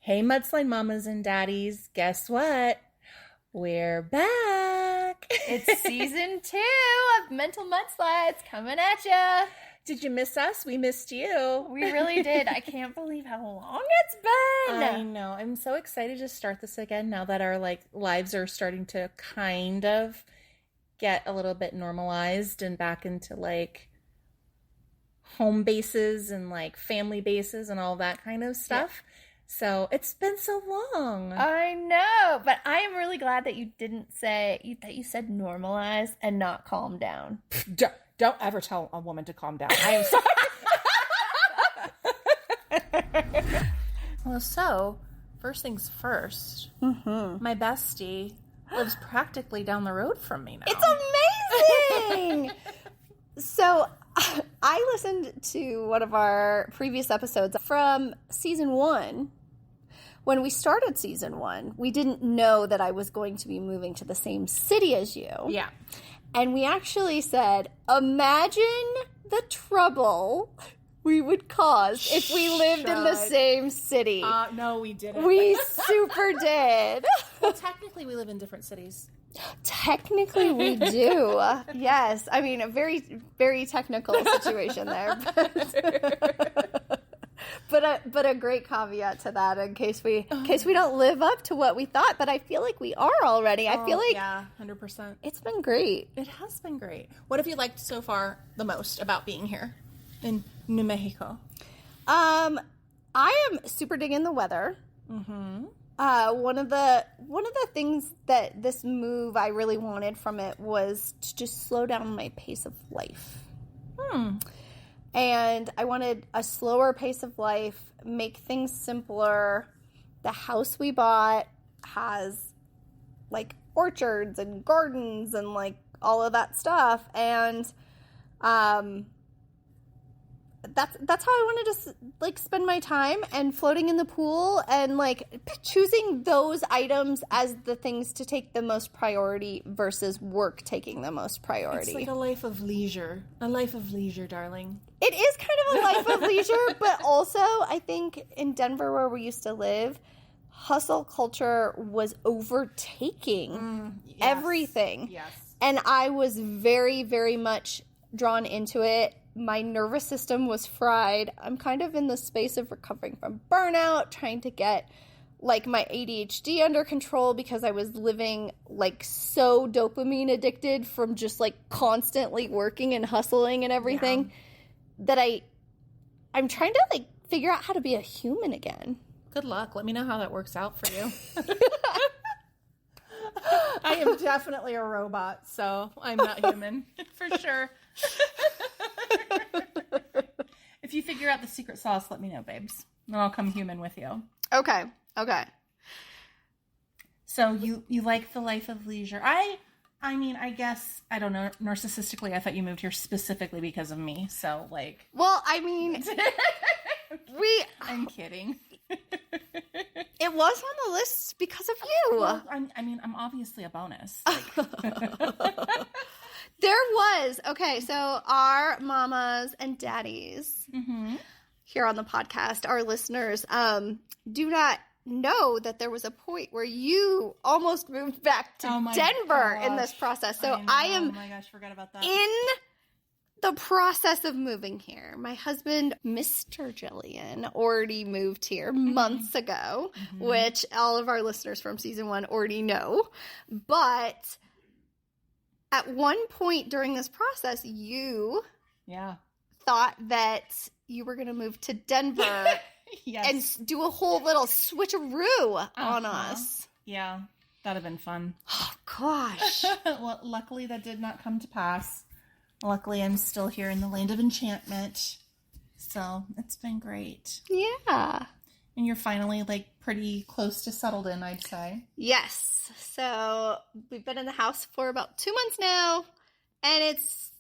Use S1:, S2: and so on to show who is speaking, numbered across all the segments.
S1: Hey, Mudslide mamas and daddies, guess what? We're back.
S2: It's season 2 of Mental Mudslides coming at ya.
S1: Did you miss us? We missed you.
S2: We really did. I can't believe how long it's been.
S1: I know. I'm so excited to start this again now that our lives are starting to kind of get a little bit normalized and back into home bases and family bases and all that kind of stuff. Yeah. So it's been so long.
S2: I know, but I am really glad that you didn't say that you said normalize and not calm down.
S1: Don't ever tell a woman to calm down. I am sorry. Well, so first things first.
S2: Mm-hmm.
S1: My bestie lives practically down the road from me now.
S2: It's amazing. So I listened to one of our previous episodes from season 1. When we started season 1, we didn't know that I was going to be moving to the same city as you.
S1: Yeah.
S2: And we actually said, imagine the trouble we would cause if we lived in the same city.
S1: No, we didn't.
S2: We super did.
S1: Well, technically, we live in different cities.
S2: Technically, we do. Yes. I mean, a very, very technical situation there. But a great caveat to that in case we don't live up to what we thought. But I feel like we are already. I feel like
S1: yeah, 100%.
S2: It's been great.
S1: It has been great. What have you liked so far the most about being here in New Mexico?
S2: I am super digging the weather.
S1: Mm-hmm.
S2: One of the things that this move I really wanted from it was to just slow down my pace of life. And I wanted a slower pace of life, make things simpler. The house we bought has orchards and gardens and all of that stuff. And that's how I wanted to spend my time, and floating in the pool and choosing those items as the things to take the most priority versus work taking the most priority.
S1: It's like a life of leisure. A life of leisure, darling.
S2: It is kind of a life of leisure, but also I think in Denver where we used to live, hustle culture was overtaking everything.
S1: Yes.
S2: And I was very, very much drawn into it. My nervous system was fried. I'm kind of in the space of recovering from burnout, trying to get my ADHD under control because I was living so dopamine addicted from just constantly working and hustling and everything that I'm trying to figure out how to be a human again.
S1: Good luck. Let me know how that works out for you. I am definitely a robot, so I'm not human for sure. If you figure out the secret sauce, let me know, babes. And I'll come human with you.
S2: Okay.
S1: So you like the life of leisure. I mean, I guess, I don't know, narcissistically, I thought you moved here specifically because of me. So,
S2: Well, I mean,
S1: I'm kidding.
S2: It was on the list because of you.
S1: Well, I'm obviously a bonus.
S2: There was. Okay, so our mamas and daddies here on the podcast, our listeners, do not know that there was a point where you almost moved back to Denver in this process. So I am
S1: oh my gosh, forgot about that.
S2: in the process of moving here. My husband, Mr. Jillian, already moved here months ago, which all of our listeners from season 1 already know. But at one point during this process, you thought that you were going to move to Denver and do a whole little switcheroo on us.
S1: Yeah, that'd have been fun.
S2: Oh, gosh.
S1: Well, luckily that did not come to pass. Luckily, I'm still here in the land of enchantment. So it's been great.
S2: Yeah.
S1: And you're finally pretty close to settled in, I'd say.
S2: Yes. So we've been in the house for about 2 months now, and it's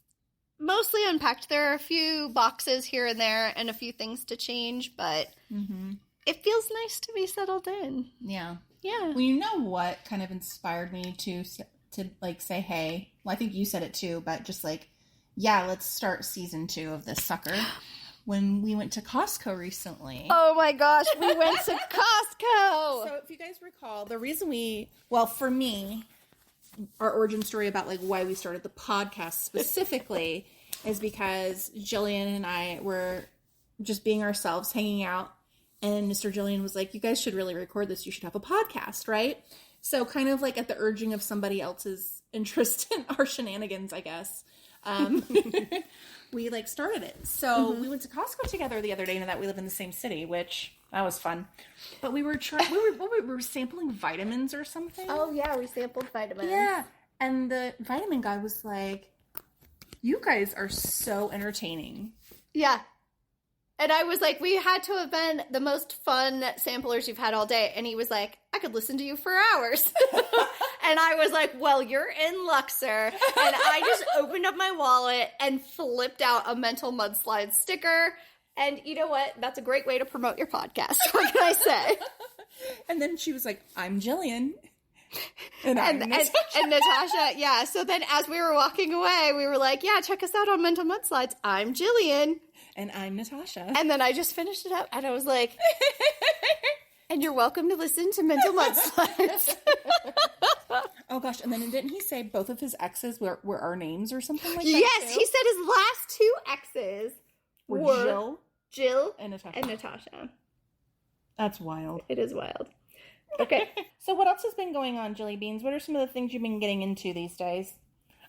S2: mostly unpacked. There are a few boxes here and there and a few things to change, but it feels nice to be settled in.
S1: Yeah.
S2: Yeah.
S1: Well, you know what kind of inspired me to say, hey, well, I think you said it too, but just let's start season 2 of this sucker. When we went to Costco recently.
S2: Oh my gosh, we went to Costco!
S1: guys recall, the reason for me, our origin story about like why we started the podcast specifically is because Jillian and I were just being ourselves, hanging out, and Mr. Jillian was like, you guys should really record this. You should have a podcast, right? So kind of like at the urging of somebody else's interest in our shenanigans, I guess. We like started it. So we went to Costco together the other day, and that we live in the same city, which that was fun. But we were we were sampling vitamins or something.
S2: Oh yeah, we sampled vitamins.
S1: Yeah. And the vitamin guy was like, you guys are so entertaining.
S2: Yeah. And I was like, we had to have been the most fun samplers you've had all day. And he was like, I could listen to you for hours. And I was like, well, you're in luck, sir. And I just opened up my wallet and flipped out a Mental Mudslides sticker. And you know what? That's a great way to promote your podcast. What can I say?
S1: And then she was like, I'm Jillian.
S2: And Natasha, yeah. So then as we were walking away, we were like, yeah, check us out on Mental Mudslides. I'm Jillian.
S1: And I'm Natasha.
S2: And then I just finished it up and I was like, and you're welcome to listen to Mental Mudslides.
S1: Oh gosh, and then didn't he say both of his exes were our names or something like that?
S2: Yes,
S1: too?
S2: he said his last two exes were Jill
S1: and
S2: Natasha.
S1: That's wild.
S2: It is wild. Okay.
S1: So what else has been going on, Jilly Beans? What are some of the things you've been getting into these days?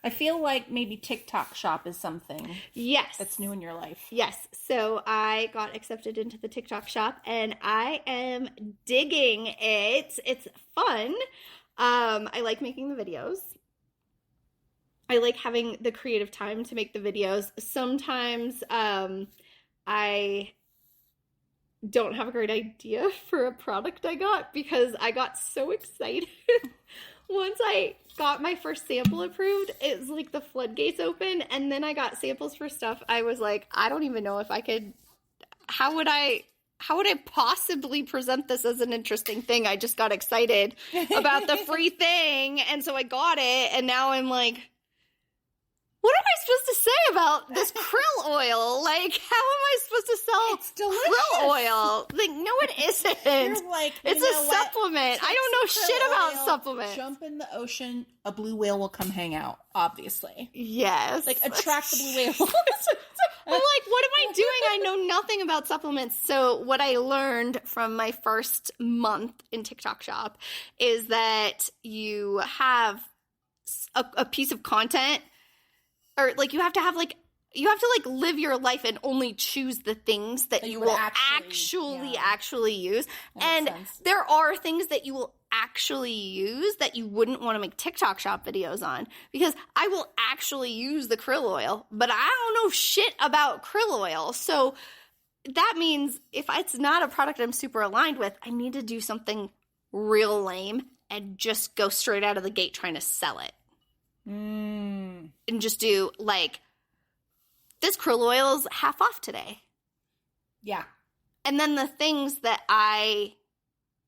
S1: I feel like maybe TikTok shop is something.
S2: Yes.
S1: That's new in your life.
S2: Yes. So I got accepted into the TikTok shop and I am digging it. It's fun. I like making the videos. I like having the creative time to make the videos. Sometimes I don't have a great idea for a product I got because I got so excited. Once I got my first sample approved, it was like the floodgates open, and then I got samples for stuff. I was like, I don't even know if I could, how would I possibly present this as an interesting thing? I just got excited about the free thing, and so I got it, and now I'm like, what am I supposed to say about this krill oil? Like, how am I supposed to sell krill oil? Like, no, it isn't.
S1: You're like,
S2: it's a supplement. I don't know shit about supplements.
S1: Jump in the ocean, a blue whale will come hang out, obviously.
S2: Yes.
S1: Like, attract the blue whale.
S2: I'm like, what am I doing? I know nothing about supplements. So what I learned from my first month in TikTok shop is that you have a piece of content, or like you have to live your life and only choose the things that you will actually use. And there are things that you will actually use that you wouldn't want to make TikTok shop videos on, because I will actually use the krill oil, but I don't know shit about krill oil. So that means if it's not a product I'm super aligned with, I need to do something real lame and just go straight out of the gate trying to sell it. And just do like, this krill oil's half off today.
S1: Yeah.
S2: And then the things that I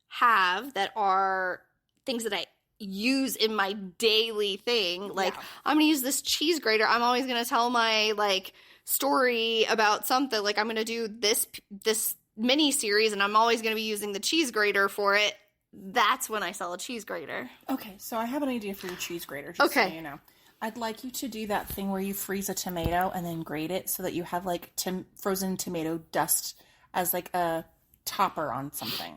S2: have that are things that I use in my daily thing, like I'm going to use this cheese grater. I'm always going to tell my like story about something. Like I'm going to do this mini series and I'm always going to be using the cheese grater for it. That's when I sell a cheese grater.
S1: Okay, so I have an idea for your cheese grater, just so you know. I'd like you to do that thing where you freeze a tomato and then grate it so that you have like frozen tomato dust as like a topper on something.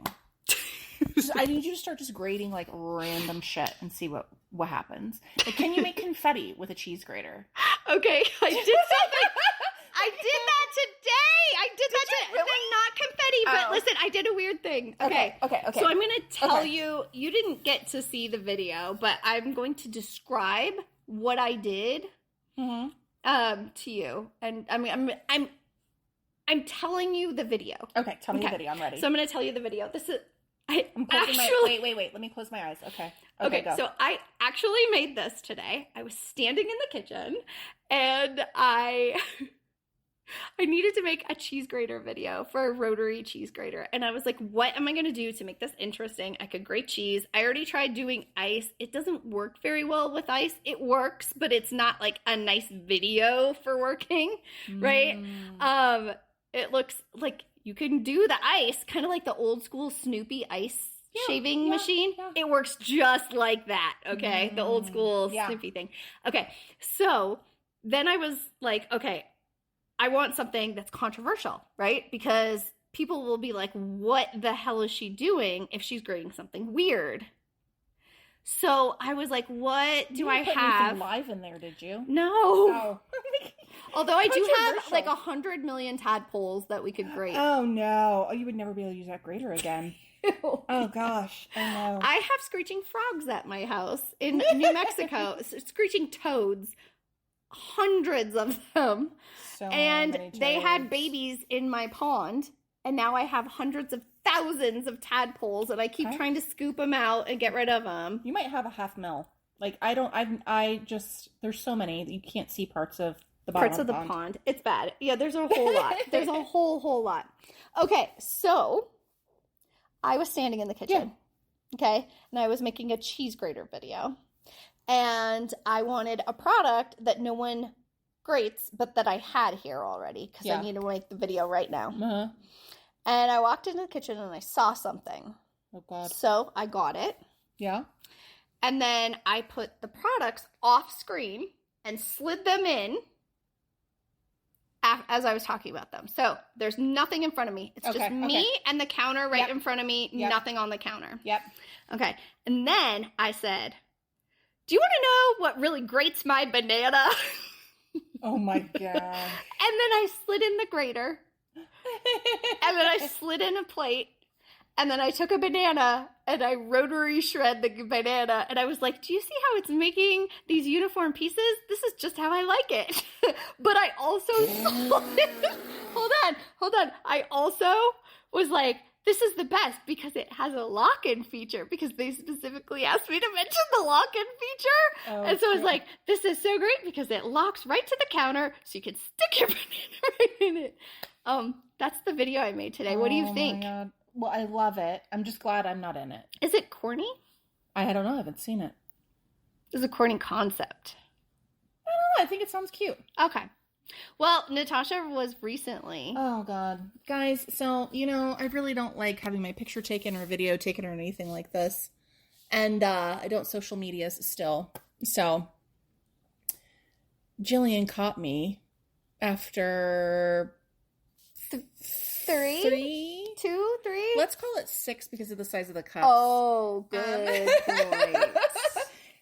S1: I need you to start just grating like random shit and see what happens. Like, can you make confetti with a cheese grater?
S2: Okay, I did something. I did that today. I did that today. Really? Not confetti, but listen, I did a weird thing. Okay. So I'm going to tell you, you didn't get to see the video, but I'm going to describe what I did to you. And I mean, I'm telling you the video.
S1: Okay, tell me the video. I'm ready.
S2: So I'm going to tell you the video. This is
S1: I'm closing wait. Let me close my eyes. Okay, go.
S2: So I actually made this today. I was standing in the kitchen and I needed to make a cheese grater video for a rotary cheese grater. And I was like, what am I going to do to make this interesting? I could grate cheese. I already tried doing ice. It doesn't work very well with ice. It works, but it's not like a nice video for working, right? It looks like you can do the ice, kind of like the old school Snoopy ice shaving machine. Yeah. It works just like that, okay? The old school snippy thing. Okay, so then I was like, okay, I want something that's controversial, right? Because people will be like, what the hell is she doing if she's grating something weird? So I was like, what do I have?
S1: Live in there, did you?
S2: No.
S1: Oh.
S2: Although I do have like 100 million tadpoles that we could grate.
S1: Oh no. Oh, you would never be able to use that grater again. Oh gosh. I know.
S2: I have screeching frogs at my house in New Mexico. Screeching toads. Hundreds of them.
S1: So
S2: and
S1: many toads.
S2: They had babies in my pond. And now I have hundreds of thousands of tadpoles, and I keep trying to scoop them out and get rid of them.
S1: You might have a half mil. Like, there's so many that you can't see parts of the bottom of the pond.
S2: It's bad. Yeah, there's a whole lot. There's a whole lot. Okay, so I was standing in the kitchen. Yeah. Okay, and I was making a cheese grater video. And I wanted a product that no one grates, but that I had here already, because I need to make the video right now.
S1: Uh-huh.
S2: And I walked into the kitchen and I saw something.
S1: Oh, God.
S2: So I got it.
S1: Yeah.
S2: And then I put the products off screen and slid them in as I was talking about them. So there's nothing in front of me. It's just me and the counter right in front of me. Nothing on the counter.
S1: Yep.
S2: Okay. And then I said, do you want to know what really grates my banana?
S1: Oh, my God.
S2: And then I slid in the grater. And then I slid in a plate, and then I took a banana and I rotary shred the banana, and I was like, do you see how it's making these uniform pieces? This is just how I like it. But I also hold on. I also was like, this is the best because it has a lock-in feature, because they specifically asked me to mention the lock-in feature. Oh, and so I was like, this is so great because it locks right to the counter so you can stick your banana right in it. That's the video I made today. What do you think?
S1: My God. Well, I love it. I'm just glad I'm not in it.
S2: Is it corny?
S1: I don't know. I haven't seen it.
S2: It's a corny concept.
S1: I don't know. I think it sounds cute.
S2: Okay. Well, Natasha was recently.
S1: Oh, God. Guys, so, I really don't like having my picture taken or video taken or anything like this. And I don't social medias still. So, Jillian caught me after...
S2: Three? 2, 3?
S1: Let's call it 6 because of the size of the cups.
S2: Oh, good point.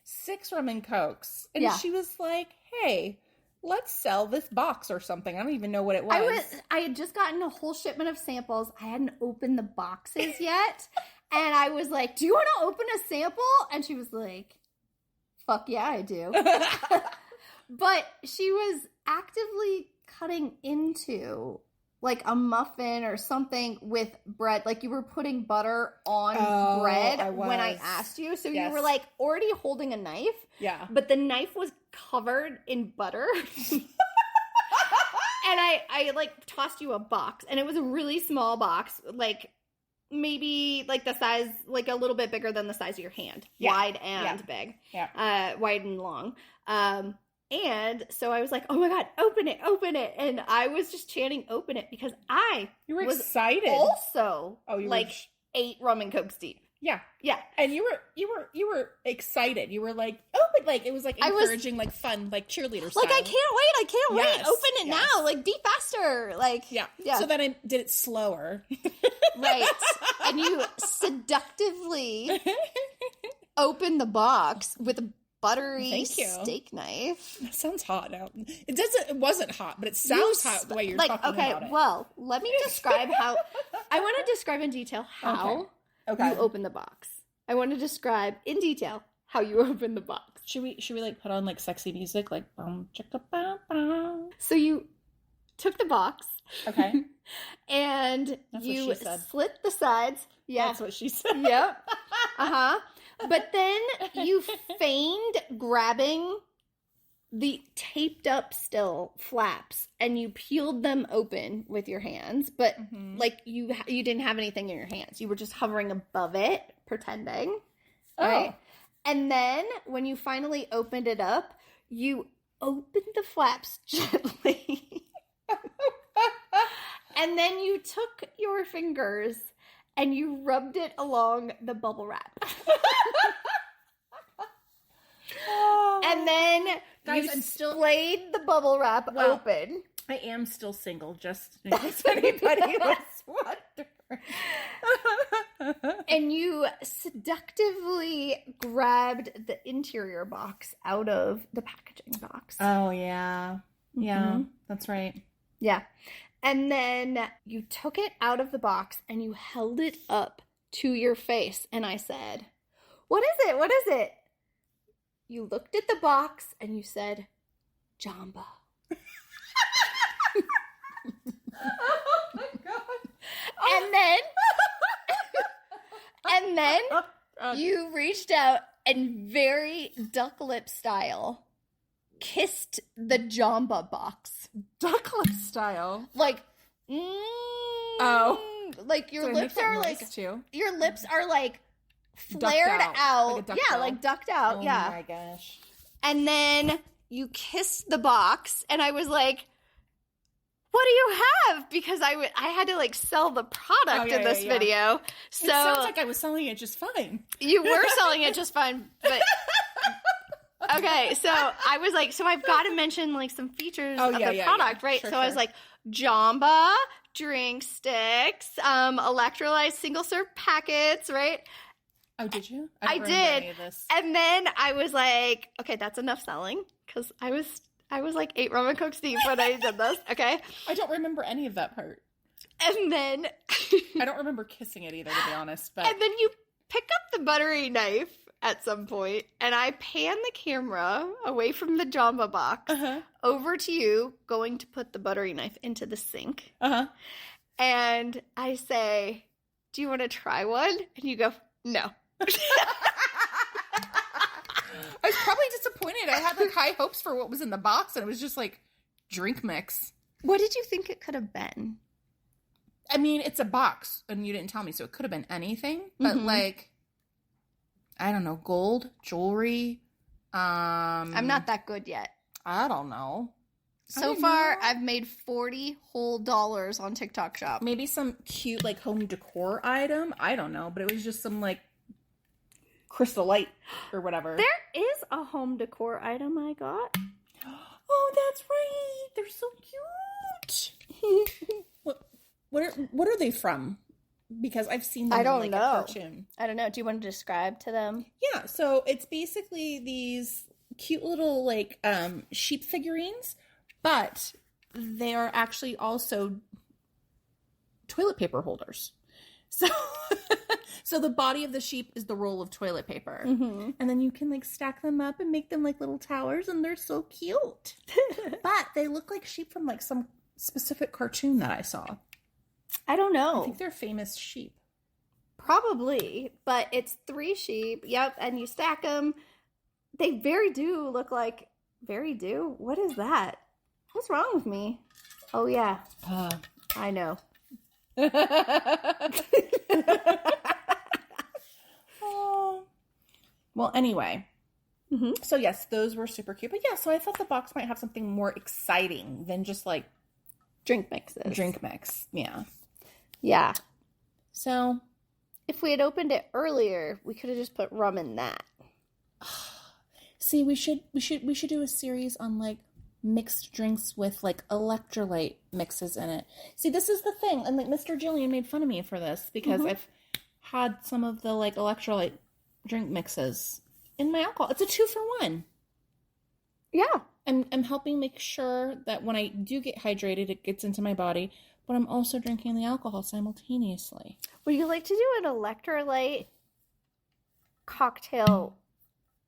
S1: 6 rum and cokes. And she was like, hey, let's sell this box or something. I don't even know what it was.
S2: I had just gotten a whole shipment of samples. I hadn't opened the boxes yet. And I was like, do you want to open a sample? And she was like, fuck yeah, I do. But she was actively cutting into... like a muffin or something with bread. Like you were putting butter on bread when I asked you. So you were like already holding a knife.
S1: Yeah.
S2: But the knife was covered in butter. And I like tossed you a box. And it was a really small box. Like maybe like the size, like a little bit bigger than the size of your hand. Yeah. Wide and big.
S1: Yeah.
S2: Wide and long. And so I was like, oh my God, open it. And I was just chanting, open it, because
S1: you were excited.
S2: Also,
S1: you
S2: like 8 rum and cokes deep.
S1: Yeah.
S2: Yeah.
S1: And you were excited. You were like, open, like it was like encouraging, like fun, like cheerleader style.
S2: Like, I can't wait. Open it now. Like, be faster. Like, yeah.
S1: So then I did it slower.
S2: Right. And you seductively opened the box with a buttery steak knife.
S1: That sounds hot now. It wasn't hot, but it sounds hot the way you're talking about it.
S2: Well, let me describe how I want to describe in detail how you open the box. I want to describe in detail how you open the box.
S1: Should we like put on like sexy music like boom chicka bow bow?
S2: So you took the box.
S1: Okay.
S2: And you slit the sides. Yeah.
S1: That's what she said.
S2: Yep. Uh-huh. But then you feigned grabbing the taped up still flaps and you peeled them open with your hands. But like you didn't have anything in your hands. You were just hovering above it, pretending. Right? And then when you finally opened it up, you opened the flaps gently. And then you took your fingers and you rubbed it along the bubble wrap. And then
S1: Guys,
S2: you
S1: I'm still
S2: splayed the bubble wrap open.
S1: I am still single, just in case anybody was wondering.
S2: And you seductively grabbed the interior box out of the packaging box.
S1: Oh, yeah. Yeah, that's right.
S2: Yeah. And then you took it out of the box and you held it up to your face. And I said, "What is it? What is it?" You looked at the box and you said, "Jamba."
S1: Oh my God.
S2: And then you reached out and very duck lip style kissed the Jamba box.
S1: Duck lip style.
S2: Like, like your lips are like,
S1: too?
S2: Your lips are like flared out.
S1: Like
S2: yeah, like ducked out.
S1: Oh
S2: yeah.
S1: my gosh.
S2: And then you kissed the box, and I was like, "What do you have?" Because I had to like sell the product in this video. So
S1: it sounds like I was selling it just fine.
S2: You were selling it just fine, but okay. So I was like, so I've got to mention like some features of the product, right?
S1: Sure,
S2: so I was like, Jamba drink sticks, electrolyte single serve packets, right?
S1: Oh, did you?
S2: I
S1: don't remember
S2: did.
S1: any of this.
S2: And then I was like, okay, that's enough selling, because I was like 8 rum and cokes deep when I did this. Okay.
S1: I don't remember any of that part.
S2: And then
S1: I don't remember kissing it either, to be honest. But
S2: and then you pick up the buttery knife at some point, and I pan the camera away from the Jamba box over to you, going to put the buttery knife into the sink. And I say, "Do you want to try one?" And you go, "No."
S1: I was probably disappointed. I had like high hopes for what was in the box, and it was just like drink mix.
S2: What did you think it could have been?
S1: I mean, it's a box, and you didn't tell me, so it could have been anything. But like, I don't know, gold, jewelry.
S2: I'm not that good yet.
S1: I don't know.
S2: So far, I've made $40 whole on TikTok Shop.
S1: Maybe some cute like home decor item. I don't know, but it was just some like crystal light or whatever.
S2: There is a home decor item I got.
S1: Oh, that's right. They're so cute. What are they from? Because I've seen them in like a cartoon.
S2: I don't know. Do you want to describe to them?
S1: Yeah, so it's basically these cute little like sheep figurines, but they are actually also toilet paper holders. So the body of the sheep is the roll of toilet paper. And then you can like stack them up and make them like little towers, and they're so cute. But they look like sheep from like some specific cartoon that I saw.
S2: I don't know.
S1: I think they're famous sheep.
S2: Probably, but it's 3 sheep. Yep, and you stack them. They do look like What is that? What's wrong with me? Oh yeah, I know.
S1: Oh. Well, anyway. So yes, those were super cute. But yeah, so I thought the box might have something more exciting than just like
S2: drink mixes.
S1: Drink mix. Yeah.
S2: Yeah.
S1: So
S2: if we had opened it earlier, we could have just put rum in that.
S1: See, we should do a series on like mixed drinks with like electrolyte mixes in it. See, this is the thing, and like Mr. Jillian made fun of me for this because I've had some of the like electrolyte drink mixes in my alcohol. It's a 2-for-1.
S2: Yeah.
S1: I'm helping make sure that when I do get hydrated, it gets into my body, but I'm also drinking the alcohol simultaneously.
S2: Would you like to do an electrolyte cocktail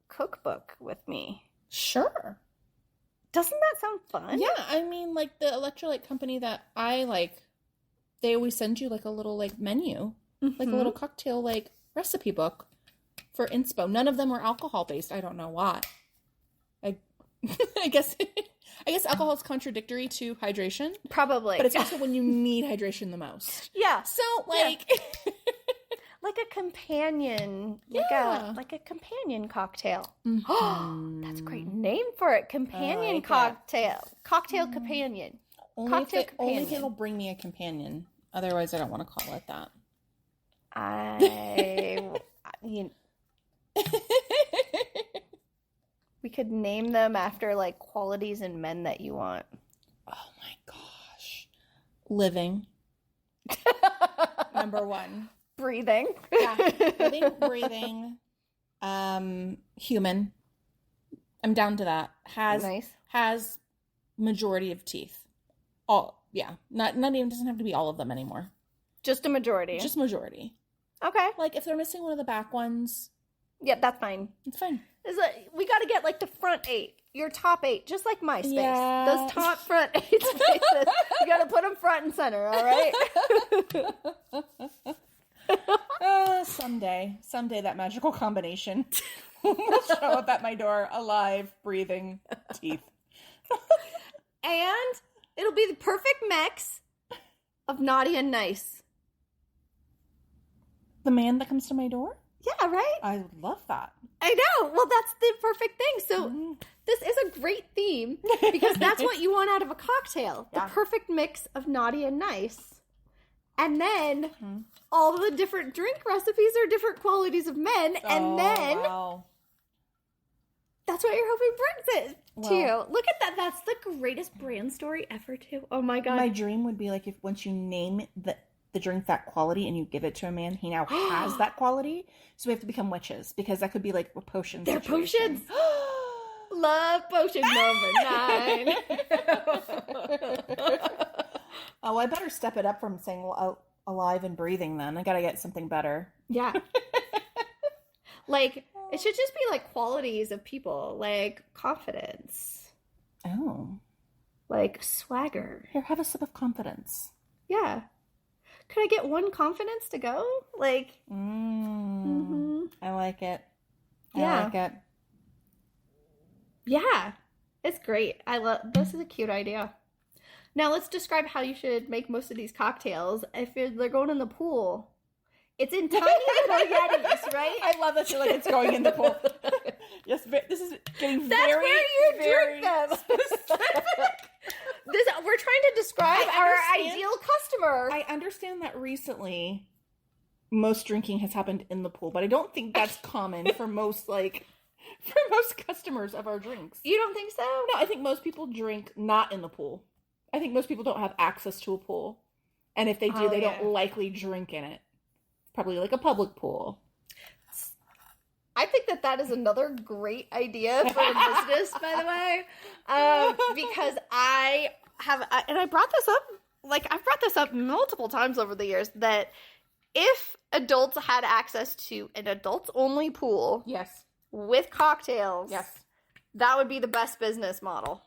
S2: cookbook with me?
S1: Sure.
S2: Doesn't that sound fun?
S1: Yeah, I mean, like the electrolyte company that I like, they always send you like a little like menu, like a little cocktail like recipe book for inspo. None of them were alcohol based. I don't know why. I guess alcohol is contradictory to hydration.
S2: Probably.
S1: But it's also when you need hydration the most.
S2: Yeah.
S1: So like
S2: like a companion, like a companion cocktail. That's a great name for it. Companion
S1: like
S2: cocktail. Cocktail companion.
S1: Only if it'll bring me a companion. Otherwise, I don't want to call it that.
S2: We could name them after, like, qualities in men that you want.
S1: Oh my gosh. Living. Number 1.
S2: Breathing.
S1: Yeah. Living, breathing. Human. I'm down to that. Has majority of teeth. All, yeah. Not even, doesn't have to be all of them anymore.
S2: Just a majority.
S1: Just majority.
S2: Okay.
S1: Like, if they're missing one of the back ones.
S2: Yeah, that's fine.
S1: It's fine.
S2: We got to get, like, the front 8. Your top 8, just like my space.
S1: Yeah.
S2: Those top front 8 spaces. You got to put them front and center, all right?
S1: Someday that magical combination will show up at my door, alive, breathing, teeth.
S2: And it'll be the perfect mix of naughty and nice.
S1: The man that comes to my door?
S2: Yeah, right?
S1: I love that.
S2: I know. Well, that's the perfect thing. So this is a great theme because that's what you want out of a cocktail.
S1: Yeah.
S2: The perfect mix of naughty and nice. And then all the different drink recipes are different qualities of men. And then that's what you're hoping brings it to you. Look at that. That's the greatest brand story ever, too. Oh, my God.
S1: My dream would be like if once you name the drink that quality and you give it to a man, he now has that quality. So we have to become witches because that could be like a potion
S2: They're
S1: situation.
S2: potions. Love potion number 9.
S1: Oh, I better step it up from saying alive and breathing then. I gotta get something better.
S2: Yeah. Like, it should just be like qualities of people, like confidence.
S1: Oh.
S2: Like swagger.
S1: Here, have a sip of confidence.
S2: Yeah. Could I get one confidence to go? Like,
S1: I like it.
S2: Yeah.
S1: I like it.
S2: Yeah. It's great. This is a cute idea. Now let's describe how you should make most of these cocktails if they're going in the pool. It's in tiny little Yetis, right?
S1: I love that you're like, it's going in the pool. Yes, this is getting
S2: That's
S1: very,
S2: where you
S1: very
S2: drink them. We're trying to describe our ideal customer.
S1: I understand that recently most drinking has happened in the pool, but I don't think that's common for most customers of our drinks.
S2: You don't think so?
S1: No, I think most people drink not in the pool. I think most people don't have access to a pool. And if they do, they don't likely drink in it. It's probably like a public pool.
S2: I think that is another great idea for a business, by the way. Because I brought this up, I've brought this up multiple times over the years, that if adults had access to an adults-only pool
S1: Yes.
S2: with cocktails,
S1: Yes.
S2: that would be the best business model.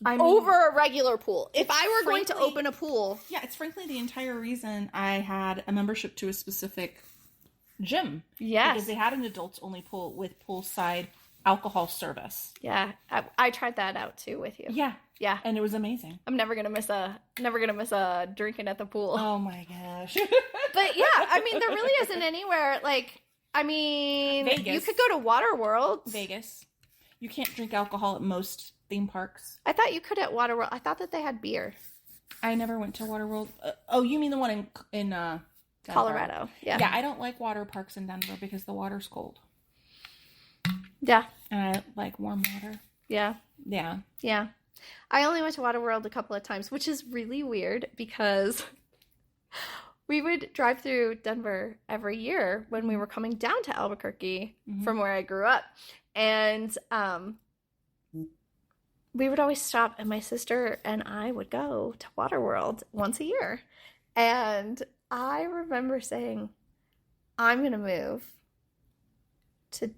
S1: I mean,
S2: Over a regular pool. If I were going to
S1: frankly-
S2: open a pool.
S1: Yeah, it's frankly the entire reason I had a membership to a specific gym.
S2: Yes.
S1: Because they had an adults-only pool with poolside alcohol service.
S2: Yeah. I tried that out too with you.
S1: Yeah.
S2: Yeah.
S1: And it was amazing.
S2: I'm never gonna miss a drinking at the pool.
S1: Oh my gosh.
S2: But yeah, I mean, there really isn't anywhere,
S1: Vegas.
S2: You could go to Waterworld.
S1: Vegas. You can't drink alcohol at most theme parks.
S2: I thought you could at Waterworld. I thought that they had beer.
S1: I never went to Waterworld. You mean the one in Denver.
S2: Colorado. Yeah.
S1: Yeah, I don't like water parks in Denver because the water's cold.
S2: Yeah.
S1: And I like warm water.
S2: Yeah.
S1: Yeah.
S2: Yeah. I only went to Waterworld a couple of times, which is really weird because we would drive through Denver every year when we were coming down to Albuquerque from where I grew up. And we would always stop, and my sister and I would go to Waterworld once a year. And I remember saying, I'm going to move to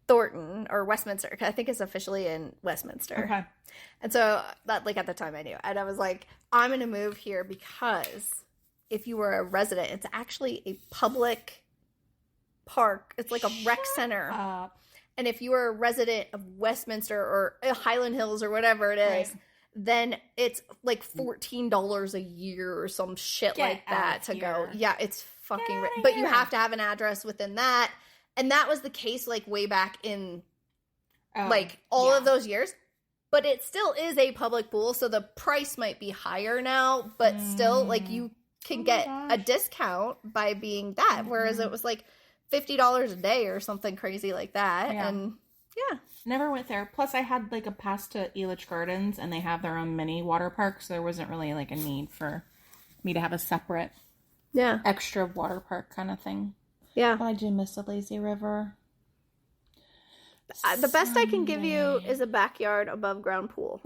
S2: Thornton or Westminster, because I think it's officially in Westminster.
S1: Okay.
S2: And so, that, at the time I knew. And I was like, I'm going to move here because if you were a resident, it's actually a public park. It's like a rec center. And if you were a resident of Westminster or Highland Hills or whatever it is, then it's like $14 a year or some shit like that to go. Yeah, it's fucking but you have to have an address within that. And that was the case way back in all of those years. But it still is a public pool, so the price might be higher now, but still you can get a discount by being that, whereas it was like $50 a day or something crazy like that.
S1: Yeah.
S2: And yeah.
S1: Never went there. Plus, I had like a pass to Elitch Gardens, and they have their own mini water park, so there wasn't really like a need for me to have a separate extra water park kind of thing.
S2: Yeah.
S1: But I do miss the lazy river.
S2: The best I can give you is a backyard above ground pool.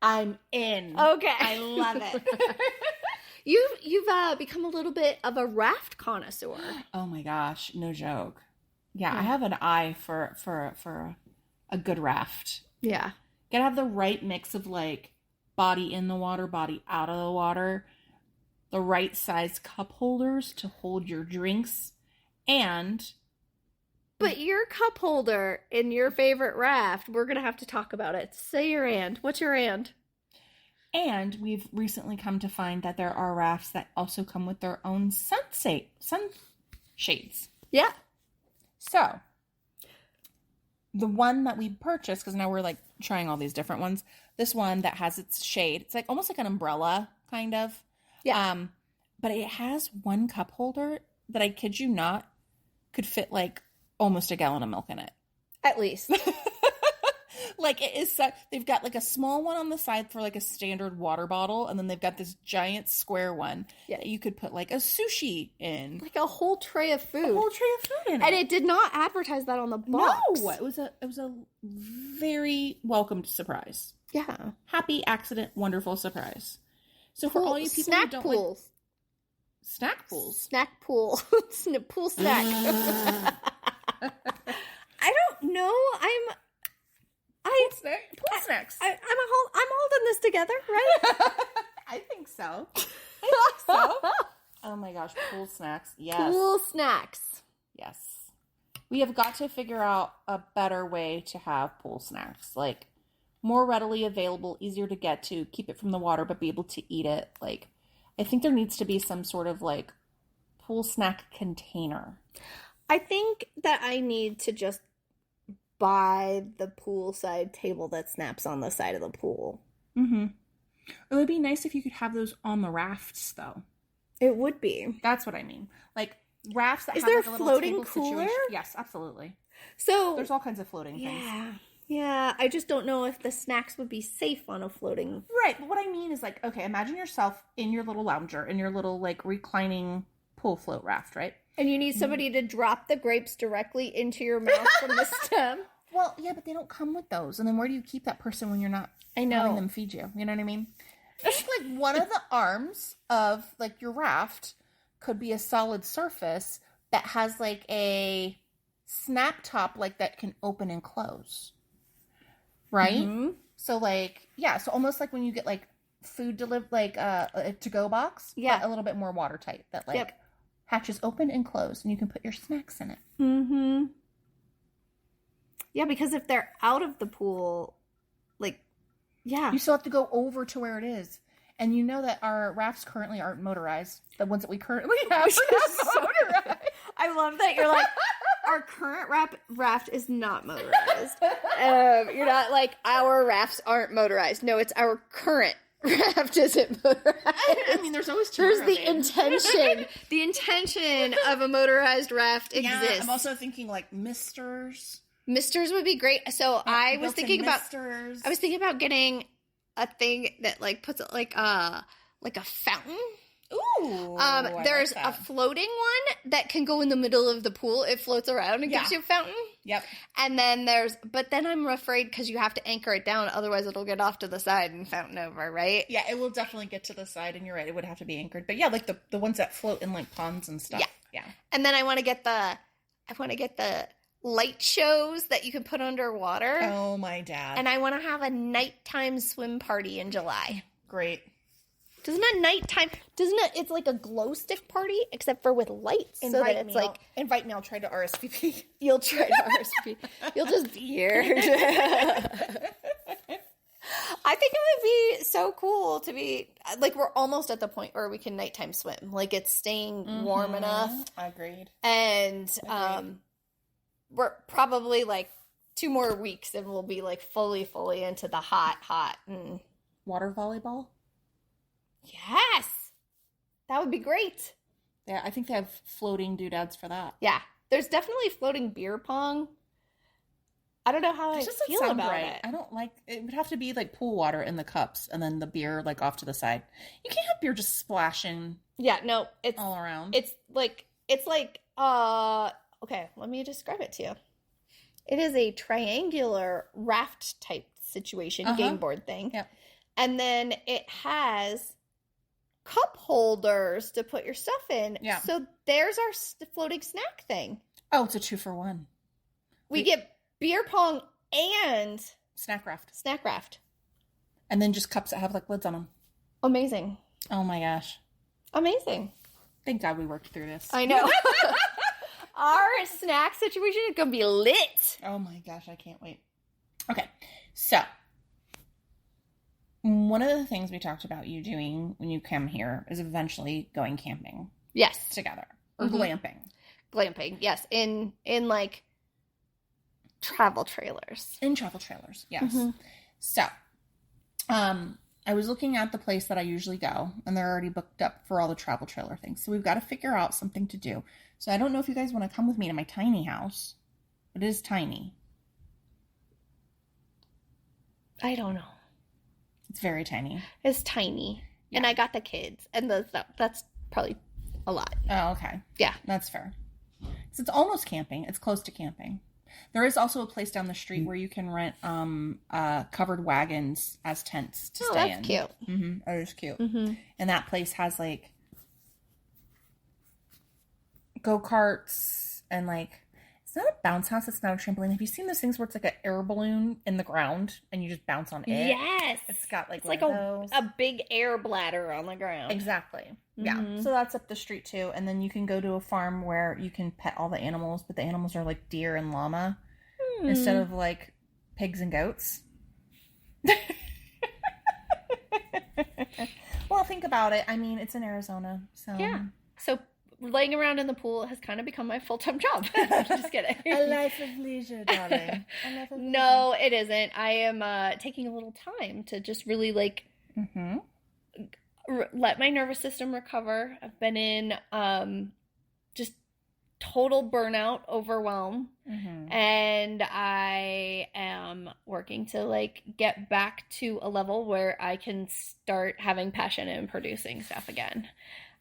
S1: I'm in.
S2: Okay.
S1: I love it.
S2: You've become a little bit of a raft connoisseur.
S1: Oh my gosh, no joke. Yeah, I have an eye for a good raft.
S2: Yeah.
S1: Gotta have the right mix of like body in the water, body out of the water, the right size cup holders to hold your drinks, and...
S2: But your cup holder in your favorite raft, we're going to have to talk about it. Say your and. What's your and?
S1: And we've recently come to find that there are rafts that also come with their own sunshades.
S2: Yeah.
S1: So, the one that we purchased, because now we're like trying all these different ones, this one that has its shade, it's like almost like an umbrella, kind of.
S2: Yeah.
S1: But it has one cup holder that, I kid you not, could fit like almost a gallon of milk in it.
S2: At least.
S1: Like, it is so, they've got like a small one on the side for like a standard water bottle, and then they've got this giant square one that you could put like a sushi in.
S2: Like a whole tray of food.
S1: A whole tray of food in it.
S2: And it did not advertise that on the box.
S1: No, it was a very welcomed surprise.
S2: Yeah.
S1: Happy accident, wonderful surprise. So for all you people
S2: snack
S1: who don't
S2: pools.
S1: like snack pools.
S2: Snack pool. Pool snack. I don't know.
S1: Pool snacks.
S2: I'm holding this together, right?
S1: I think so. Oh my gosh, pool snacks. Yes.
S2: Pool snacks.
S1: Yes. We have got to figure out a better way to have pool snacks. Like, more readily available, easier to get to, keep it from the water, but be able to eat it. Like, I think there needs to be some sort of, like, pool snack container.
S2: I think that I need to just buy the poolside table that snaps on the side of the pool.
S1: Mm-hmm. It would be nice if you could have those on the rafts, though.
S2: It would be.
S1: That's what I mean. Like, rafts that
S2: Is
S1: have
S2: there
S1: like a little
S2: floating
S1: table
S2: cooler?
S1: situation. Yes, absolutely.
S2: So
S1: there's all kinds of floating things.
S2: Yeah. I just don't know if the snacks would be safe on a floating.
S1: Right, but what I mean is, like, okay, imagine yourself in your little lounger, in your little, like, reclining pool float raft, right?
S2: And you need somebody to drop the grapes directly into your mouth from the stem.
S1: Well, yeah, but they don't come with those. And then where do you keep that person when you're not having them feed you? You know what I mean? I think, like, one of the arms of, like, your raft could be a solid surface that has, like, a snap top, like, that can open and close. Right? Mm-hmm. So, like, yeah, so almost like when you get, like, food delivered, like, a to-go box.
S2: Yeah.
S1: But a little bit more watertight. That, like, hatches open and close, and you can put your snacks in it.
S2: Mm-hmm. Yeah, because if they're out of the pool, like, yeah.
S1: You still have to go over to where it is. And you know that our rafts currently aren't motorized. The ones that we currently have are not motorized.
S2: I love that you're like, our current raft is not motorized. You're not like, our rafts aren't motorized. No, it's our current raft isn't motorized.
S1: I mean, there's always two.
S2: There's the intention. The intention of a motorized raft exists.
S1: Yeah, I'm also thinking like misters.
S2: Misters would be great. So I was thinking about
S1: misters.
S2: I was thinking about getting a thing that like puts it like a fountain.
S1: Ooh.
S2: There's a floating one that can go in the middle of the pool. It floats around and gives you a fountain.
S1: Yep.
S2: And then but then I'm afraid because you have to anchor it down, otherwise it'll get off to the side and fountain over, right?
S1: Yeah, it will definitely get to the side, and you're right, it would have to be anchored. But yeah, like the ones that float in like ponds and stuff. Yeah.
S2: And then I want to get the light shows that you can put underwater.
S1: Oh, my dad.
S2: And I want to have a nighttime swim party in July.
S1: Great.
S2: It's like a glow stick party, except for with lights.
S1: Invite me, I'll try to RSVP.
S2: You'll try to RSVP. You'll just be here. I think it would be so cool to be, like, we're almost at the point where we can nighttime swim. Like, it's staying warm enough.
S1: Agreed.
S2: And we're probably, like, 2 more weeks and we'll be, like, fully into the hot. And
S1: water volleyball?
S2: yes. That would be great.
S1: Yeah, I think they have floating doodads for that.
S2: Yeah. There's definitely floating beer pong. I don't know how I feel about it.
S1: I don't like it. Would have to be like pool water in the cups and then the beer like off to the side. You can't have beer just splashing.
S2: Yeah, no, it's
S1: all around.
S2: It's like okay, let me describe it to you. It is a triangular raft type situation, game board thing.
S1: Yep.
S2: And then it has cup holders to put your stuff in.
S1: Yeah.
S2: So there's our floating snack thing.
S1: Oh, it's a 2-for-1.
S2: We get beer pong and
S1: Snack Raft.
S2: And
S1: then just cups that have like lids on them.
S2: Amazing.
S1: Oh my gosh.
S2: Amazing.
S1: Thank God we worked through this.
S2: I know. Our snack situation is going to be lit.
S1: Oh my gosh, I can't wait. Okay, so one of the things we talked about you doing when you come here is eventually going camping.
S2: Yes.
S1: Together. Or glamping.
S2: Glamping, yes. In like travel trailers.
S1: In travel trailers, yes. So, I was looking at the place that I usually go, and they're already booked up for all the travel trailer things. So we've got to figure out something to do. So I don't know if you guys want to come with me to my tiny house. It is tiny.
S2: I don't know.
S1: It's very tiny.
S2: It's tiny. Yeah. And I got the kids. And that's probably a lot.
S1: Oh, okay.
S2: Yeah.
S1: That's fair. So it's almost camping. It's close to camping. There is also a place down the street where you can rent covered wagons as tents to stay in.
S2: Oh, that's cute.
S1: Mm-hmm. That is cute. Mm-hmm. And that place has like go-karts and like, it's not a bounce house, it's not a trampoline. Have you seen those things where it's like an air balloon in the ground and you just bounce on it?
S2: Yes.
S1: It's got like,
S2: it's like a big air bladder on the ground.
S1: Exactly. Yeah. So that's up the street too. And then you can go to a farm where you can pet all the animals, but the animals are like deer and llama instead of like pigs and goats. Well, think about it. I mean, it's in Arizona, so
S2: yeah. So laying around in the pool has kind of become my full-time job. Just kidding.
S1: A life of leisure, darling.
S2: No, it isn't. I am taking a little time to just really like let my nervous system recover. I've been in just total burnout, overwhelm, and I am working to like get back to a level where I can start having passion and producing stuff again.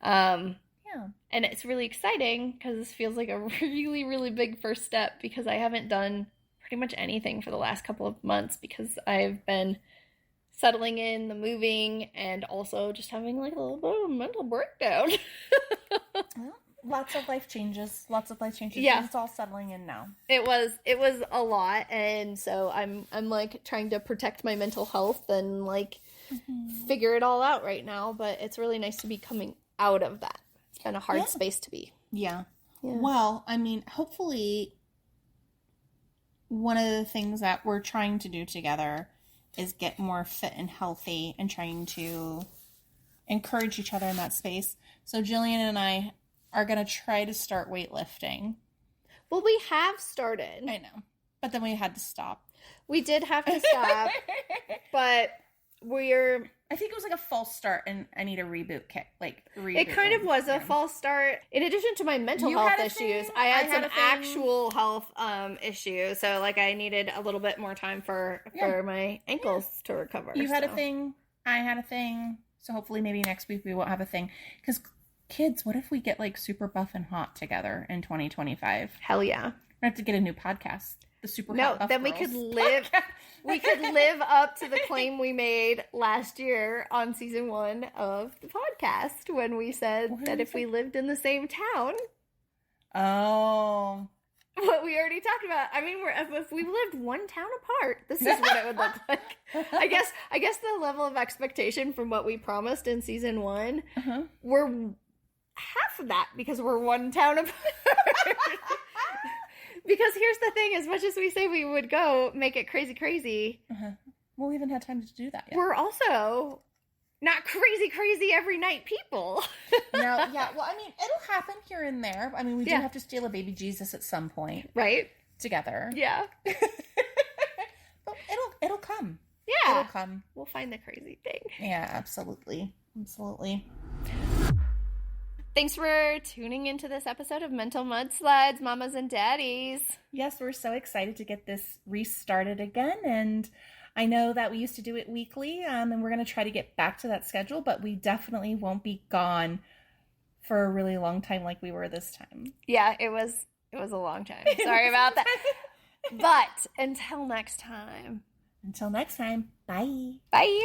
S2: And it's really exciting because this feels like a really, really big first step because I haven't done pretty much anything for the last couple of months because I've been settling in, the moving, and also just having like a little bit of a mental breakdown.
S1: Well, lots of life changes.
S2: Yeah.
S1: It's all settling in now.
S2: It was a lot, and so I'm like trying to protect my mental health and like figure it all out right now, but it's really nice to be coming out of that. It's been a hard space to be.
S1: Yeah. Well, I mean, hopefully one of the things that we're trying to do together is get more fit and healthy and trying to encourage each other in that space. So Jillian and I are going to try to start weightlifting.
S2: Well, we have started.
S1: I know. But then we had to stop.
S2: We did have to stop. But
S1: I think it was like a false start and I need a reboot kit.
S2: It kind of was a false start. In addition to my mental health issues, I had some actual health issues. So like I needed a little bit more time for my ankles to recover.
S1: You had a thing. I had a thing. So hopefully maybe next week we won't have a thing. Because kids, what if we get like super buff and hot together in 2025?
S2: Hell yeah.
S1: We have to get a new podcast. The super hot buff
S2: then
S1: girls.
S2: we could live up to the claim we made last year on season 1 of the podcast when we said that if we lived in the same town.
S1: Oh.
S2: What we already talked about. I mean, if we lived one town apart, this is what it would look like. I guess the level of expectation from what we promised in season 1, we're half of that because we're one town apart. Because here's the thing, as much as we say we would go make it crazy,
S1: well, we haven't had time to do that yet.
S2: We're also not crazy every night people.
S1: No, yeah. Well, I mean, it'll happen here and there. I mean, we do have to steal a baby Jesus at some point.
S2: Right?
S1: Together.
S2: Yeah.
S1: But it'll come.
S2: Yeah.
S1: It'll come.
S2: We'll find the crazy thing.
S1: Yeah, absolutely.
S2: Thanks for tuning into this episode of Mental Mudslides, mamas and daddies.
S1: Yes, we're so excited to get this restarted again, and I know that we used to do it weekly, and we're going to try to get back to that schedule, but we definitely won't be gone for a really long time like we were this time.
S2: Yeah, it was a long time. Sorry about that. But until next time.
S1: Until next time, bye.
S2: Bye.